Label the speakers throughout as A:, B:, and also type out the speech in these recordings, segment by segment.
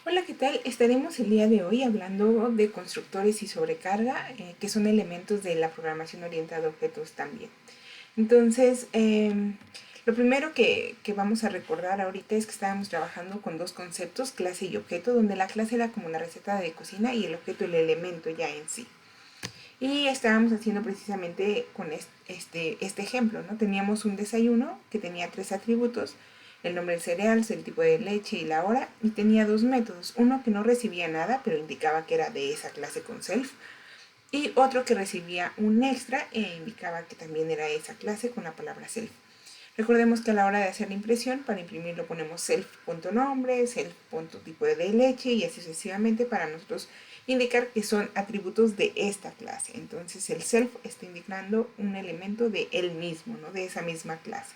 A: Hola, ¿qué tal? Estaremos el día de hoy hablando de constructores y sobrecarga, que son elementos de la programación orientada a objetos también. Entonces, lo primero que vamos a recordar ahorita es que estábamos trabajando con dos conceptos, clase y objeto, donde la clase era como la receta de cocina y el objeto el elemento ya en sí. Y estábamos haciendo precisamente con este ejemplo, ¿no? Teníamos un desayuno que tenía tres atributos, el nombre del cereal, el tipo de leche y la hora, y tenía dos métodos, uno que no recibía nada, pero indicaba que era de esa clase con self, y otro que recibía un extra e indicaba que también era esa clase con la palabra self. Recordemos que a la hora de hacer la impresión, para imprimirlo ponemos self.nombre, self.tipo de leche y así sucesivamente para nosotros indicar que son atributos de esta clase. Entonces el self está indicando un elemento de él mismo, ¿no? De esa misma clase.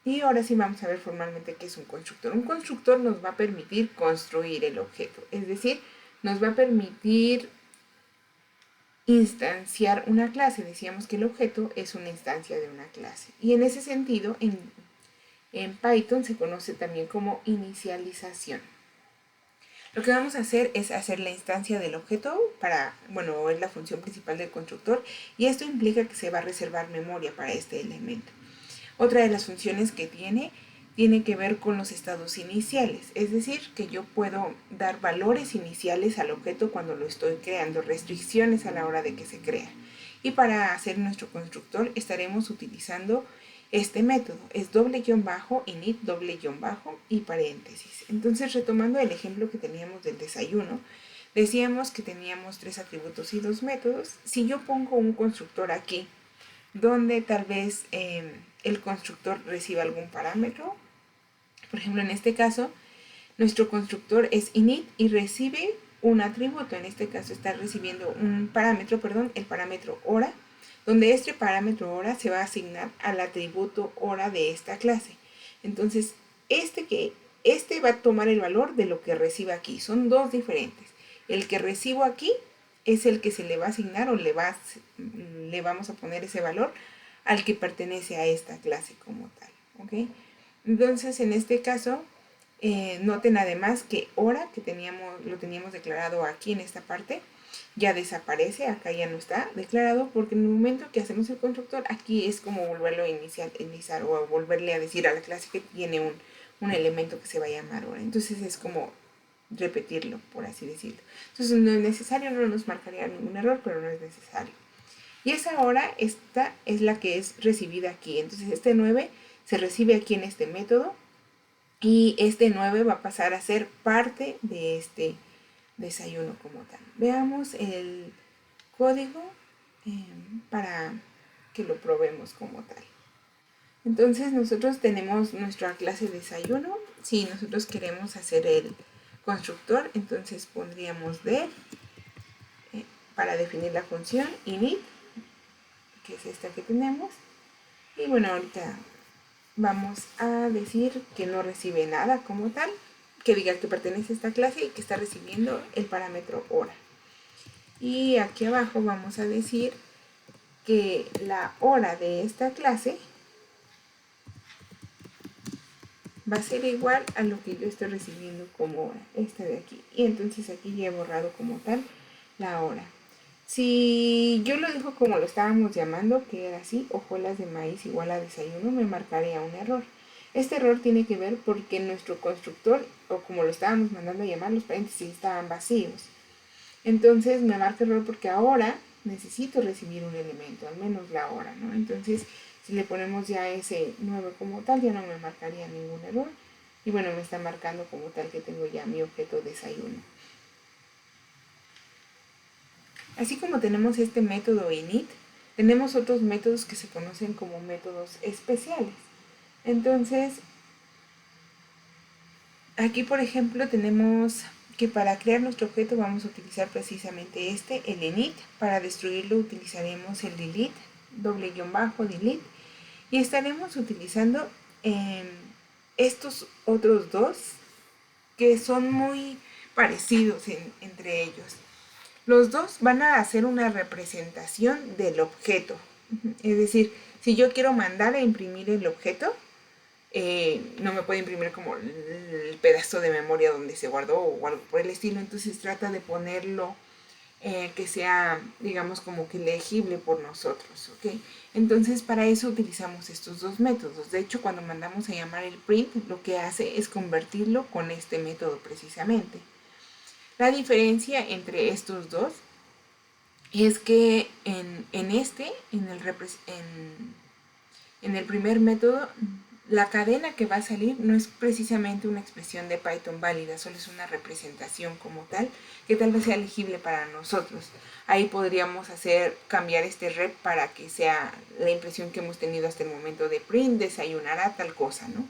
A: Y ahora sí vamos a ver formalmente qué es un constructor. Un constructor nos va a permitir construir el objeto, es decir, nos va a permitir instanciar una clase. Decíamos que el objeto es una instancia de una clase. Y en ese sentido, en Python se conoce también como inicialización. Lo que vamos a hacer es hacer la instancia del objeto es la función principal del constructor y esto implica que se va a reservar memoria para este elemento. Otra de las funciones que tiene que ver con los estados iniciales, es decir, que yo puedo dar valores iniciales al objeto cuando lo estoy creando, restricciones a la hora de que se crea. Y para hacer nuestro constructor estaremos utilizando este método, es doble guión bajo, init, doble guión bajo y paréntesis. Entonces, retomando el ejemplo que teníamos del desayuno, decíamos que teníamos tres atributos y dos métodos. Si yo pongo un constructor aquí, donde tal vez el constructor reciba algún parámetro, por ejemplo, en este caso, nuestro constructor es init y recibe un atributo, en este caso está recibiendo un parámetro, el parámetro hora, donde este parámetro hora se va a asignar al atributo hora de esta clase. Entonces, este va a tomar el valor de lo que reciba aquí. Son dos diferentes. El que recibo aquí es el que se le va a asignar o le vamos a poner ese valor al que pertenece a esta clase como tal. ¿Ok? Entonces, en este caso, noten además que hora, que lo teníamos declarado aquí en esta parte, ya desaparece, acá ya no está declarado, porque en el momento que hacemos el constructor, aquí es como volverlo a iniciar o volverle a decir a la clase que tiene un elemento que se va a llamar hora. Entonces es como repetirlo, por así decirlo. Entonces no es necesario, no nos marcaría ningún error, pero no es necesario. Y esa hora, esta es la que es recibida aquí. Entonces este 9 se recibe aquí en este método y este 9 va a pasar a ser parte de este desayuno como tal. Veamos el código para que lo probemos como tal. Entonces nosotros tenemos nuestra clase desayuno. Si nosotros queremos hacer el constructor, entonces pondríamos def para definir la función init, que es esta que tenemos. Y bueno, ahorita vamos a decir que no recibe nada como tal, que diga que pertenece a esta clase y que está recibiendo el parámetro hora. Y aquí abajo vamos a decir que la hora de esta clase va a ser igual a lo que yo estoy recibiendo como hora, esta de aquí. Y entonces aquí ya he borrado como tal la hora. Si yo lo dejo como lo estábamos llamando, que era así, hojuelas de maíz igual a desayuno, me marcaría un error. Este error tiene que ver porque nuestro constructor, o como lo estábamos mandando a llamar, los paréntesis estaban vacíos. Entonces me marca error porque ahora necesito recibir un elemento, al menos la hora, ¿no? Entonces, si le ponemos ya ese 9 como tal, ya no me marcaría ningún error. Y bueno, me está marcando como tal que tengo ya mi objeto desayuno. Así como tenemos este método init, tenemos otros métodos que se conocen como métodos especiales. Entonces, aquí por ejemplo tenemos que para crear nuestro objeto vamos a utilizar precisamente el init. Para destruirlo utilizaremos el delete, doble guión bajo, delete. Y estaremos utilizando estos otros dos que son muy parecidos entre ellos. Los dos van a hacer una representación del objeto. Es decir, si yo quiero mandar a imprimir el objeto, no me puede imprimir como el pedazo de memoria donde se guardó o algo por el estilo, entonces trata de ponerlo que sea, digamos, como que legible por nosotros, ¿ok? Entonces, para eso utilizamos estos dos métodos. De hecho, cuando mandamos a llamar el print, lo que hace es convertirlo con este método precisamente. La diferencia entre estos dos es que en el primer método, la cadena que va a salir no es precisamente una expresión de Python válida, solo es una representación como tal, que tal vez sea legible para nosotros. Ahí podríamos cambiar este rep para que sea la impresión que hemos tenido hasta el momento de print, desayunará tal cosa, ¿no?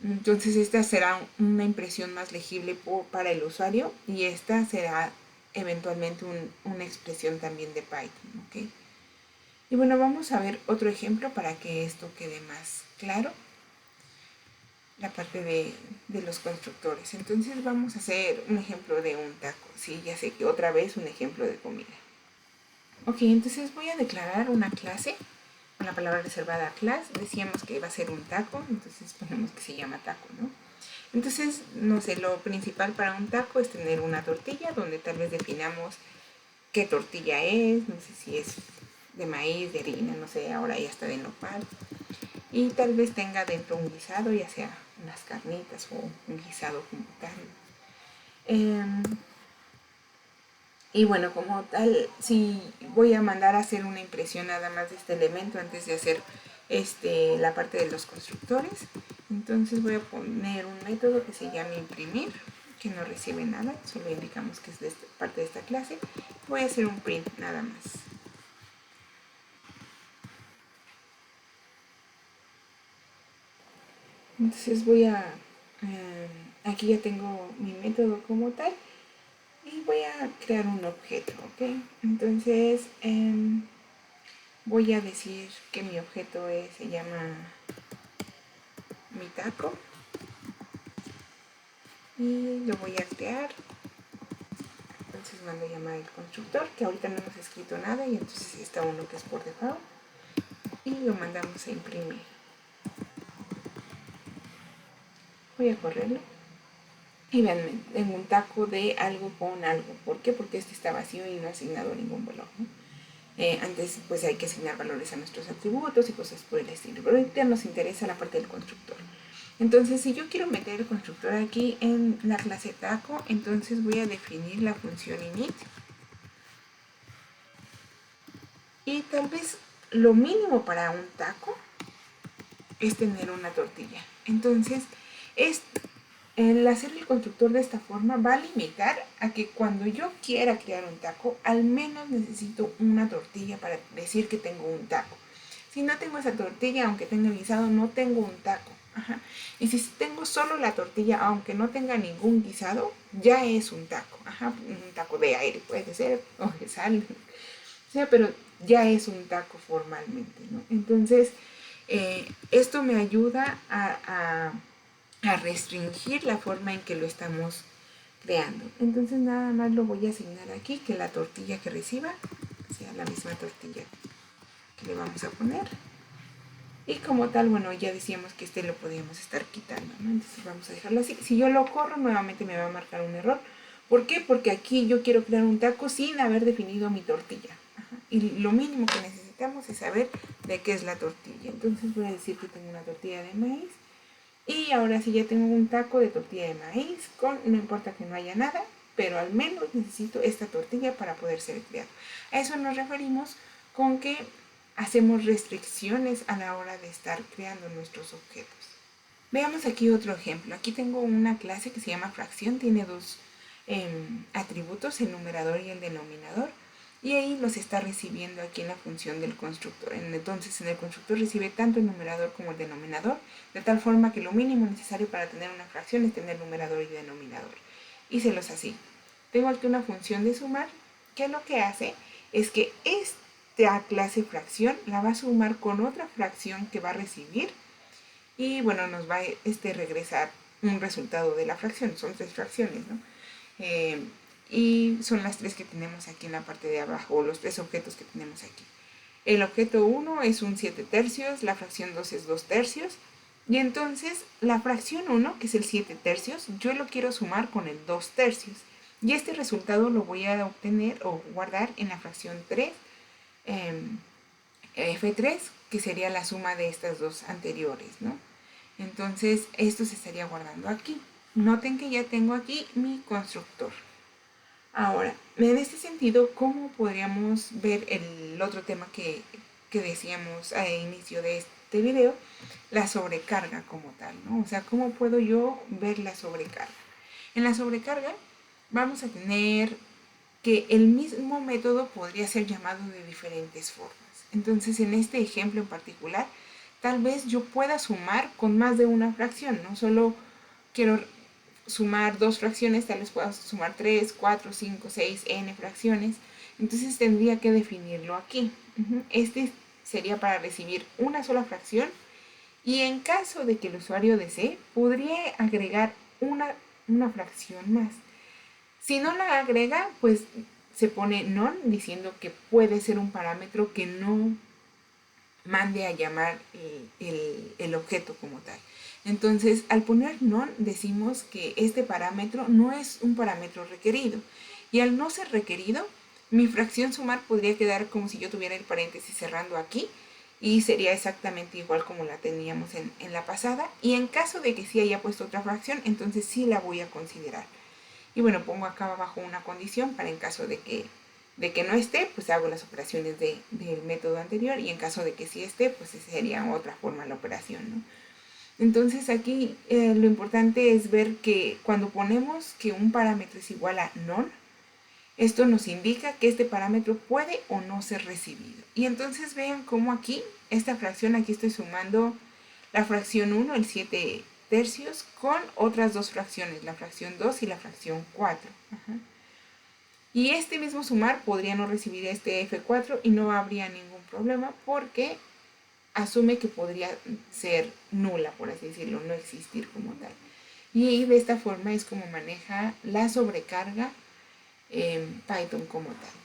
A: Entonces esta será una impresión más legible para el usuario y esta será eventualmente una expresión también de Python, ¿ok? Y bueno, vamos a ver otro ejemplo para que esto quede más claro, la parte de los constructores. Entonces vamos a hacer un ejemplo de un taco. Sí, ya sé que otra vez un ejemplo de comida. Ok, entonces voy a declarar una clase con la palabra reservada class. Decíamos que va a ser un taco, entonces ponemos que se llama taco, ¿no? Entonces, no sé, lo principal para un taco es tener una tortilla donde tal vez definamos qué tortilla es, no sé si es de maíz, de harina, no sé, ahora ya está de nopal. Y tal vez tenga dentro un guisado, ya sea unas carnitas o un guisado como tal. Y bueno, como tal, si voy a mandar a hacer una impresión nada más de este elemento antes de hacer la parte de los constructores, entonces voy a poner un método que se llame imprimir, que no recibe nada, solo indicamos que es de parte de esta clase. Voy a hacer un print nada más. Entonces aquí ya tengo mi método como tal y voy a crear un objeto, ¿ok? Entonces voy a decir que mi objeto se llama mi taco y lo voy a crear. Entonces mando a llamar el constructor, que ahorita no hemos escrito nada y entonces está uno que es por default y lo mandamos a imprimir. Voy a correrlo. Y vean, tengo un taco de algo con algo. ¿Por qué? Porque este está vacío y no ha asignado ningún valor, ¿no? Antes pues hay que asignar valores a nuestros atributos y cosas por el estilo. Pero ahorita nos interesa la parte del constructor. Entonces, si yo quiero meter el constructor aquí en la clase taco, entonces voy a definir la función init. Y tal vez lo mínimo para un taco es tener una tortilla. Entonces, el hacer el constructor de esta forma va a limitar a que cuando yo quiera crear un taco, al menos necesito una tortilla para decir que tengo un taco. Si no tengo esa tortilla, aunque tenga guisado, no tengo un taco. Ajá. Y si tengo solo la tortilla, aunque no tenga ningún guisado, ya es un taco. Ajá. Un taco de aire puede ser, o de sal. O sea, pero ya es un taco formalmente, ¿no? Entonces, esto me ayuda a restringir la forma en que lo estamos creando. Entonces nada más lo voy a asignar aquí, que la tortilla que reciba sea la misma tortilla que le vamos a poner. Y como tal, bueno, ya decíamos que lo podíamos estar quitando, ¿no? Entonces vamos a dejarlo así. Si yo lo corro, nuevamente me va a marcar un error. ¿Por qué? Porque aquí yo quiero crear un taco sin haber definido mi tortilla. Ajá. Y lo mínimo que necesitamos es saber de qué es la tortilla. Entonces voy a decir que tengo una tortilla de maíz. Y ahora sí ya tengo un taco de tortilla de maíz no importa que no haya nada, pero al menos necesito esta tortilla para poder ser creado. A eso nos referimos con que hacemos restricciones a la hora de estar creando nuestros objetos. Veamos aquí otro ejemplo. Aquí tengo una clase que se llama fracción, tiene dos atributos, el numerador y el denominador. Y ahí los está recibiendo aquí en la función del constructor. Entonces en el constructor recibe tanto el numerador como el denominador, de tal forma que lo mínimo necesario para tener una fracción es tener numerador y denominador. Y se los así. Tengo aquí una función de sumar que lo que hace es que esta clase fracción la va a sumar con otra fracción que va a recibir y bueno, nos va a regresar un resultado de la fracción. Son 3 fracciones, ¿no? Y son las 3 que tenemos aquí en la parte de abajo, o los 3 objetos que tenemos aquí. El objeto 1 es un 7 tercios, la fracción 2 es 2 tercios, Y entonces la fracción 1, que es el 7 tercios, yo lo quiero sumar con el 2 tercios. Y este resultado lo voy a obtener o guardar en la fracción 3, F3, que sería la suma de estas dos anteriores, ¿no? Entonces esto se estaría guardando aquí. Noten que ya tengo aquí mi constructor. Ahora, en este sentido, ¿cómo podríamos ver el otro tema que decíamos al inicio de este video? La sobrecarga como tal, ¿no? O sea, ¿cómo puedo yo ver la sobrecarga? En la sobrecarga vamos a tener que el mismo método podría ser llamado de diferentes formas. Entonces, en este ejemplo en particular, tal vez yo pueda sumar con más de una fracción, no solo quiero sumar dos fracciones, tal vez pueda sumar 3, 4, 5, 6, n fracciones. Entonces tendría que definirlo aquí. Este sería para recibir una sola fracción y en caso de que el usuario desee, podría agregar una fracción más. Si no la agrega, pues se pone none, diciendo que puede ser un parámetro que no mande a llamar el objeto como tal. Entonces, al poner none, decimos que este parámetro no es un parámetro requerido. Y al no ser requerido, mi fracción sumar podría quedar como si yo tuviera el paréntesis cerrando aquí, y sería exactamente igual como la teníamos en la pasada. Y en caso de que sí haya puesto otra fracción, entonces sí la voy a considerar. Y bueno, pongo acá abajo una condición para en caso de que no esté, pues hago las operaciones del método anterior, y en caso de que sí esté, pues sería otra forma la operación, ¿no? Entonces aquí lo importante es ver que cuando ponemos que un parámetro es igual a none, esto nos indica que este parámetro puede o no ser recibido. Y entonces vean cómo aquí, esta fracción, aquí estoy sumando la fracción 1, el 7 tercios, con otras dos fracciones, la fracción 2 y la fracción 4. Y este mismo sumar podría no recibir este F4 y no habría ningún problema porque asume que podría ser nula, por así decirlo, no existir como tal. Y de esta forma es como maneja la sobrecarga en Python como tal.